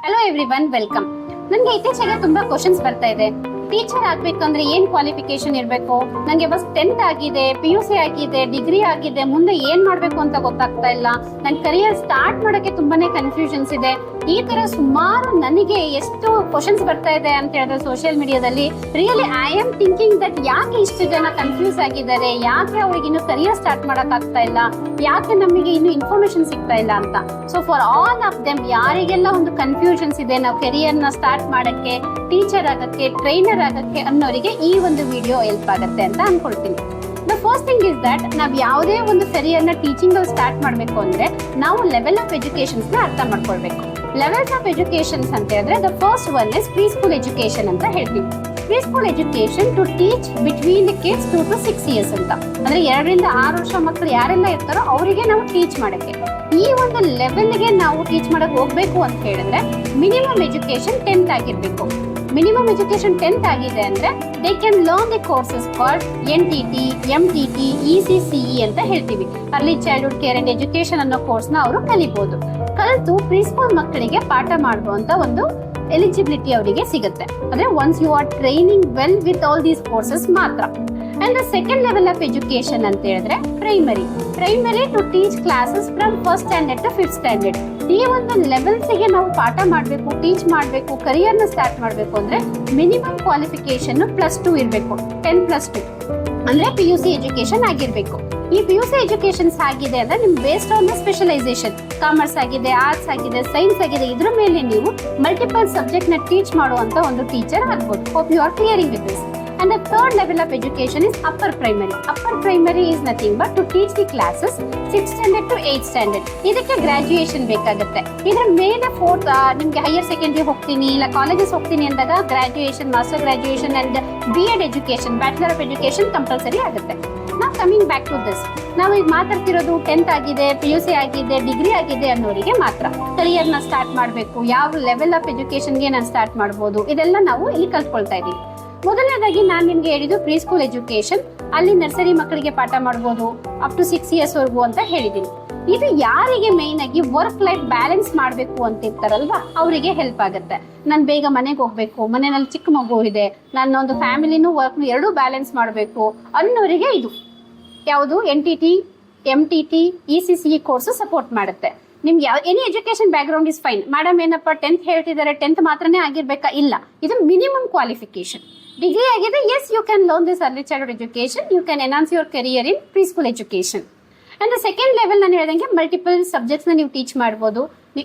Hello everyone, welcome. ನನಗೆ ಇತ್ತೀಚೆಗೆ ತುಂಬಾ ಕ್ವಶನ್ಸ್ ಬರ್ತಾ ಇದೆ. ಟೀಚರ್ ಆಗ್ಬೇಕಂದ್ರೆ ಏನ್ ಕ್ವಾಲಿಫಿಕೇಶನ್ ಇರಬೇಕು, ನಂಗೆ ಬಸ್ 10th ಆಗಿದೆ, PUC ಆಗಿದೆ, ಡಿಗ್ರಿ ಆಗಿದೆ, ಮುಂದೆ ಏನ್ ಮಾಡ್ಬೇಕು ಅಂತ ಗೊತ್ತಾಗ್ತಾ ಇಲ್ಲ, ನನ್ನ ಕರಿಯರ್ ಸ್ಟಾರ್ಟ್ ಮಾಡಕ್ಕೆ ತುಂಬಾನೇ ಕನ್ಫ್ಯೂಷನ್ಸ್ ಇದೆ. ಈ ತರ ಸುಮಾರು ನನಗೆ ಎಷ್ಟು ಕ್ವಶನ್ಸ್ ಬರ್ತಾ ಇದೆ ಅಂತ ಹೇಳಿದ್ರೆ ಸೋಷಿಯಲ್ ಮೀಡಿಯಾದಲ್ಲಿ really I am thinking that ಯಾಕೆ ಇಷ್ಟು ಜನ ಕನ್ಫ್ಯೂಸ್ ಆಗಿದ್ದಾರೆ, ಯಾಕೆ ಅವ್ರಿಗೆ ಇನ್ನು ಕರಿಯರ್ ಸ್ಟಾರ್ಟ್ ಮಾಡಕ್ ಆಗ್ತಾ ಇಲ್ಲ, ಯಾಕೆ ನಮಗೆ ಇನ್ನು ಇನ್ಫಾರ್ಮೇಶನ್ ಸಿಗ್ತಾ ಇಲ್ಲ ಅಂತ. So for all of them, ಯಾರಿಗೆಲ್ಲ ಒಂದು ಕನ್ಫ್ಯೂಷನ್ಸ್ ಇದೆ ನಾವು ಕೆರಿಯರ್ ನ ಸ್ಟಾರ್ಟ್ ಮಾಡಕ್ಕೆ, ಟೀಚರ್ ಆಗಕ್ಕೆ, ಟ್ರೈನರ್ ಆಗಕ್ಕೆ ಅನ್ನೋರಿಗೆ ಈ ಒಂದು ವಿಡಿಯೋ ಹೆಲ್ಪ್ ಆಗುತ್ತೆ ಅಂತ ಅನ್ಕೊಳ್ತೀನಿ. The first thing is that ನಾವು ಯಾವುದೇ ಒಂದು ಕೆರಿಯರ್ ನ ಟೀಚಿಂಗ್ ಅಲ್ಲಿ ಸ್ಟಾರ್ಟ್ ಮಾಡಬೇಕು ಅಂದ್ರೆ ನಾವು ಲೆವೆಲ್ ಆಫ್ ಎಜುಕೇಶನ್ಸ್ ನ ಅರ್ಥ ಮಾಡ್ಕೊಳ್ಬೇಕು. ಲೆವೆಲ್ಸ್ ಆಫ್ ಎಜುಕೇಶನ್ಸ್ ಅಂತ ಹೇಳಿದ್ರೆ the first one is pre school education ಅಂತ ಹೇಳ್ತೀವಿ. Pre school education to teach between the kids 2 to 6 years ಅಂತ, ಅಂದ್ರೆ 2 ರಿಂದ 6 ವರ್ಷ ಮಕ್ಕಳು ಯಾರೆಲ್ಲ ಇರ್ತಾರೋ ಅವರಿಗೆ ನಾವು ಟೀಚ್ ಮಾಡಕ್ಕೆ. ಈ ಒಂದು ಲೆವೆಲ್ಗೆ ನಾವು ಟೀಚ್ ಮಾಡಕ್ ಹೋಗ್ಬೇಕು ಅಂತ ಹೇಳಿದ್ರೆ ಮಿನಿಮಮ್ ಎಜುಕೇಶನ್ 10th ಆಗಿರ್ಬೇಕು. ಮಿನಿಮಮ್ ಎಜುಕೇಶನ್ 10th ಆಗಿದೆ ಅಂದ್ರೆ they can learn the courses called NTT, MTT, ECCE ಅಂತ ಹೇಳ್ತೀವಿ. Early childhood care and education ಅನ್ನೋ ಕೋರ್ಸ್ ನ ಅವರು ಕಲಿಬಹುದು. ಕಲಿತು ಪ್ರೀ ಸ್ಕೂಲ್ ಮಕ್ಕಳಿಗೆ ಪಾಠ ಮಾಡುವಂತ ಒಂದು ಎಲಿಜಿಬಿಲಿಟಿ ಅವರಿಗೆ ಸಿಗುತ್ತೆ. ಅಂದ್ರೆ once you are training well with all these courses ಮಾತ್ರ. And the second level of education ಅಂತ ಹೇಳಿದ್ರೆ primary to teach classes from 1st standard to 5th standard. ಈ ಒಂದು ಲೆವೆಲ್ಸ್ಗೆ ನಾವು ಪಾಠ ಮಾಡಬೇಕು, ಟೀಚ್ ಮಾಡಬೇಕು, ಕರಿಯರ್ ನ ಸ್ಟಾರ್ಟ್ ಮಾಡಬೇಕು ಅಂದ್ರೆ ಮಿನಿಮಮ್ ಕ್ವಾಲಿಫಿಕೇಶನ್ +2 ಇರಬೇಕು. 10+2 ಅಂದ್ರೆ PUC ಎಜುಕೇಶನ್ ಆಗಿರ್ಬೇಕು. ಈ PUC ಎಜುಕೇಶನ್ಸ್ ಆಗಿದೆ ಅಂದ್ರೆ ನಿಮ್ based on the specialisation, commerce ಆಗಿದೆ, ಆರ್ಟ್ಸ್ ಆಗಿದೆ, ಸೈನ್ಸ್ ಆಗಿದೆ, ಇದ್ರ ಮೇಲೆ ನೀವು ಮಲ್ಟಿಪಲ್ ಸಬ್ಜೆಕ್ಟ್ ನ ಟೀಚ್ ಮಾಡುವಂತ ಒಂದು ಟೀಚರ್ ಆಗ್ಬೋದು. Hope you are clearing with this. And the third level of education is upper primary. Upper primary is nothing but to teach the classes 6th standard to 8th standard. ಇದಕ್ಕೆ graduation ಬೇಕಾಗುತ್ತೆ. ಇದರ ಮೇಲೆ fourth ನಿಮ್ಗೆ higher secondary ಹೋಗ್ತೀನಿ ಇಲ್ಲ colleges ಹೋಗ್ತೀನಿ ಅಂದಾಗ graduation, master graduation and B.Ed education, bachelor of education compulsory ಆಗುತ್ತೆ. ನಾವು ಕಮಿಂಗ್ ಬ್ಯಾಕ್ ಟು ದಿಸ್, ನಾವು ಈಗ ಮಾತಾಡ್ತಿರೋದು 10th ಆಗಿದೆ, PUC ಆಗಿದೆ, ಡಿಗ್ರಿ ಆಗಿದೆ ಅನ್ನೋರಿಗೆ ಮಾತ್ರ. ಕರಿಯರ್ ನ ಸ್ಟಾರ್ಟ್ ಮಾಡಬೇಕು, ಯಾವ ಲೆವೆಲ್ ಆಫ್ ಎಜುಕೇಶನ್ಗೆ ನಾನು ಸ್ಟಾರ್ಟ್ ಮಾಡ್ಬೋದು, ಇದೆಲ್ಲ ನಾವು ಇಲ್ಲಿ ಕಲ್ತ್ಕೊಳ್ತಾ ಇದೀವಿ. ಮೊದಲನೇದಾಗಿ ನಾನು ನಿಮ್ಗೆ ಹೇಳಿದ್ದು ಪ್ರೀ ಸ್ಕೂಲ್ ಎಜುಕೇಶನ್, ಅಲ್ಲಿ ನರ್ಸರಿ ಮಕ್ಕಳಿಗೆ ಪಾಠ ಮಾಡ್ಬೋದು ಅಪ್ ಟು 6 years ವರೆಗೂ ಅಂತ ಹೇಳಿದೀನಿ. ಇದು ಯಾರಿಗೆ ಮೈನ್ ಆಗಿ ವರ್ಕ್ ಲೈಫ್ ಬ್ಯಾಲೆನ್ಸ್ ಮಾಡಬೇಕು ಅಂತ ಇರ್ತಾರಲ್ವಾ ಅವರಿಗೆ ಹೆಲ್ಪ್ ಆಗುತ್ತೆ. ನಾನು ಬೇಗ ಮನೆಗೆ ಹೋಗ್ಬೇಕು, ಮನೆಯಲ್ಲಿ ಚಿಕ್ಕ ಮಗು ಇದೆ, ನನ್ನ ಒಂದು ಫ್ಯಾಮಿಲಿನೂ ವರ್ಕ್ ಎರಡೂ ಬ್ಯಾಲೆನ್ಸ್ ಮಾಡಬೇಕು ಅನ್ನೋರಿಗೆ ಇದು ಯಾವುದು NTT, MTT, ECCE course support ಮಾಡುತ್ತೆ. ನಿಮ್ಗೆ ಯಾವ any education background is fine. Madam ಏನಪ್ಪ 10th ಹೇಳ್ತಿದ್ದಾರೆ, 10th ಮಾತ್ರನೇ ಆಗಿರ್ಬೇಕಾ? ಇಲ್ಲ, ಇದು ಮಿನಿಮಮ್ ಕ್ವಾಲಿಫಿಕೇಶನ್. ಡಿಗ್ರಿ ಆಗಿದೆ, yes you can learn this early childhood education, you can enhance your career in pre school education. And the second level ನಾನು ಹೇಳ್ದಂಗೆ multiple subjects ನ ನೀವು ಟೀಚ್ ಮಾಡ್ಬೋದು.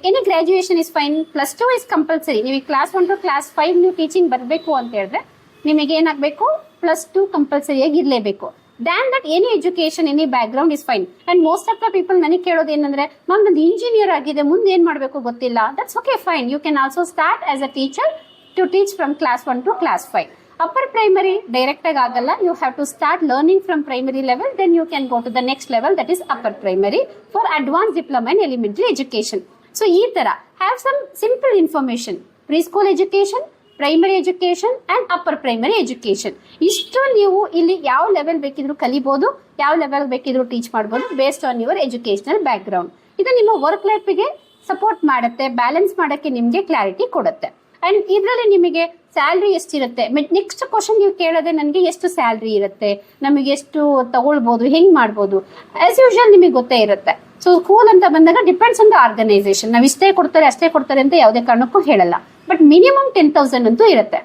Any graduation is fine, +2 is compulsory. ನೀವು class 1 to class 5 ನೀವು teaching ಬರಬೇಕು ಅಂತ ಹೇಳಿದ್ರೆ ನಿಮಗೆ ಏನಾಗಬೇಕು, +2 ಕಂಪಲ್ಸರಿ ಆಗಿ ಇರಲೇಬೇಕು. Than that any education, any background is fine. And most of the people ನನಗೆ ಕೇಳೋದು ಏನಂದ್ರೆ, ಮ್ಯಾಮ್ ನಂದು ಇಂಜಿನಿಯರ್ ಆಗಿದೆ, ಮುಂದೆ ಏನ್ ಮಾಡಬೇಕು ಗೊತ್ತಿಲ್ಲ. That's okay, fine. You can also start as a teacher to teach from class 1 to class 5. Upper primary direct ಆಗಿ ಆಗಲ್ಲ, you have to start learning from primary level, then you can go to the next level, that is upper primary for advance diploma in elementary education. So ಈ ತರ have some simple information. Pre school education, primary education and upper primary education, ಇಷ್ಟು ನೀವು ಇಲ್ಲಿ ಯಾವ level ಬೇಕಿದ್ರು ಕಲಿಬಹುದು, ಯಾವ level ಬೇಕಿದ್ರು teach ಮಾಡಬಹುದು based on your educational back ground. ಇದು ನಿಮ್ಮ ವರ್ಕ್ ಲೈಫ್ಗೆ ಸಪೋರ್ಟ್ ಮಾಡುತ್ತೆ, ಬ್ಯಾಲೆನ್ಸ್ ಮಾಡಕ್ಕೆ ನಿಮ್ಗೆ ಕ್ಲಾರಿಟಿ ಕೊಡುತ್ತೆ. ಅಂಡ್ ಇದರಲ್ಲಿ ನಿಮಗೆ ಸ್ಯಾಲ್ರಿ ಎಷ್ಟಿರುತ್ತೆ, ನೆಕ್ಸ್ಟ್ ಕ್ವಶನ್ ನೀವು ಕೇಳೋದೆ ನನಗೆ ಎಷ್ಟು ಸ್ಯಾಲ್ರಿ ಇರುತ್ತೆ, ನಮಗೆ ಎಷ್ಟು ತಗೊಳ್ಬಹುದು, ಹೆಂಗ್ ಮಾಡ್ಬೋದು, ಆಸ್ ಯೂಶುವಲ್ ನಿಮಗೆ ಗೊತ್ತೇ ಇರುತ್ತೆ. ಸೊ ಸ್ಕೂಲ್ ಅಂತ ಬಂದಾಗ ಡಿಪೆಂಡ್ಸ್ ಆನ್ ದ ಆರ್ಗನೈಸೇಷನ್, ನಾವು ಇಷ್ಟೇ ಕೊಡ್ತಾರೆ ಅಷ್ಟೇ ಕೊಡ್ತಾರೆ ಅಂತ ಯಾವುದೇ ಕಾರಣಕ್ಕೂ ಹೇಳಲ್ಲ. ಬಟ್ ಮಿನಿಮಮ್ 10,000 ಅಂತೂ ಇರುತ್ತೆ.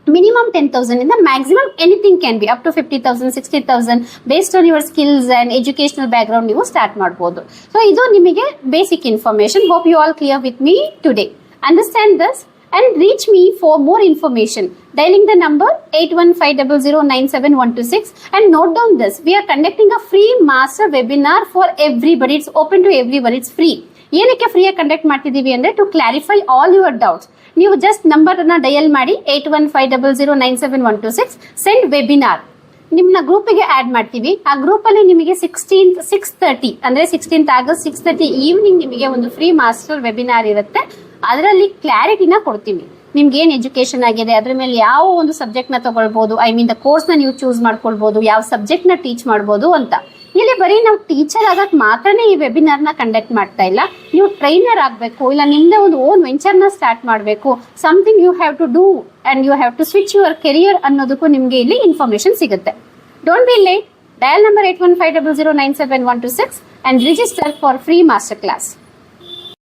ಮಿನಿಮಮ್ 10,000 ಇಂದ maximum anything can be up to 50,000, 60,000 based on your skills and educational background ನೀವು ಸ್ಟಾರ್ಟ್ ಮಾಡಬಹುದು. ಸೊ ಇದು ನಿಮಗೆ basic information. Hope you all clear with me today. Understand this and reach me for more information. Dialing the number 8150097126 and note down this. We are conducting a free master webinar for everybody. It's open to everyone. It's free. ಏನಕ್ಕೆ free ಆಗಿ conduct ಮಾಡ್ತಿದೀವಿ ಅಂದ್ರೆ to clarify all your doubts. ನೀವು just number ಅನ್ನ dial ಮಾಡಿ 8150097126 send webinar. ನಿಮ್ಮನ್ನ ಗ್ರೂಪಿಗೆ add ಮಾಡ್ತೀವಿ. ಆ ಗ್ರೂಪ್ ಅಲ್ಲಿ ನಿಮಗೆ 16th 6:30 ಅಂದ್ರೆ 16th August 6:30 ಈವ್ನಿಂಗ್ ನಿಮಗೆ ಒಂದು ಫ್ರೀ ಮಾಸ್ಟರ್ ವೆಬಿನಾರ್ ಇರುತ್ತೆ. ಅದರಲ್ಲಿ ಕ್ಲಾರಿಟಿನ ಕೊಡ್ತೀವಿ. ನಿಮ್ಗೆ ಏನ್ ಎಜುಕೇಶನ್ ಆಗಿದೆ, ಅದ್ರ ಮೇಲೆ ಯಾವ ಒಂದು ಸಬ್ಜೆಕ್ಟ್ ನ ತಗೊಳ್ಬಹುದು, ಐ ಮೀನ್ ದ ಕೋರ್ಸ್ ನ ನೀವು ಚೂಸ್ ಮಾಡ್ಕೊಳ್ಬಹುದು, ಯಾವ ಸಬ್ಜೆಕ್ಟ್ ನ ಟೀಚ್ ಮಾಡಬಹುದು ಅಂತ. ಇಲ್ಲಿ ಬರೀ ನಾವು ಟೀಚರ್ ಆಗಕ್ ಮಾತ್ರನೇ ಈ ವೆಬಿನಾರ್ ನ ಕಂಡಕ್ಟ್ ಮಾಡ್ತಾ ಇಲ್ಲ. ನೀವು ಟ್ರೈನರ್ ಆಗ್ಬೇಕು, ಇಲ್ಲ ನಿಮ್ದೇ ಒಂದು ಓನ್ ವೆಂಚರ್ ನ ಸ್ಟಾರ್ಟ್ ಮಾಡಬೇಕು, something you have to do and you have to switch your career ಅನ್ನೋದಕ್ಕೂ ನಿಮ್ಗೆ ಇಲ್ಲಿ ಇನ್ಫಾರ್ಮೇಶನ್ ಸಿಗುತ್ತೆ. Don't be late. Dial number 8150097126 and register for free master class.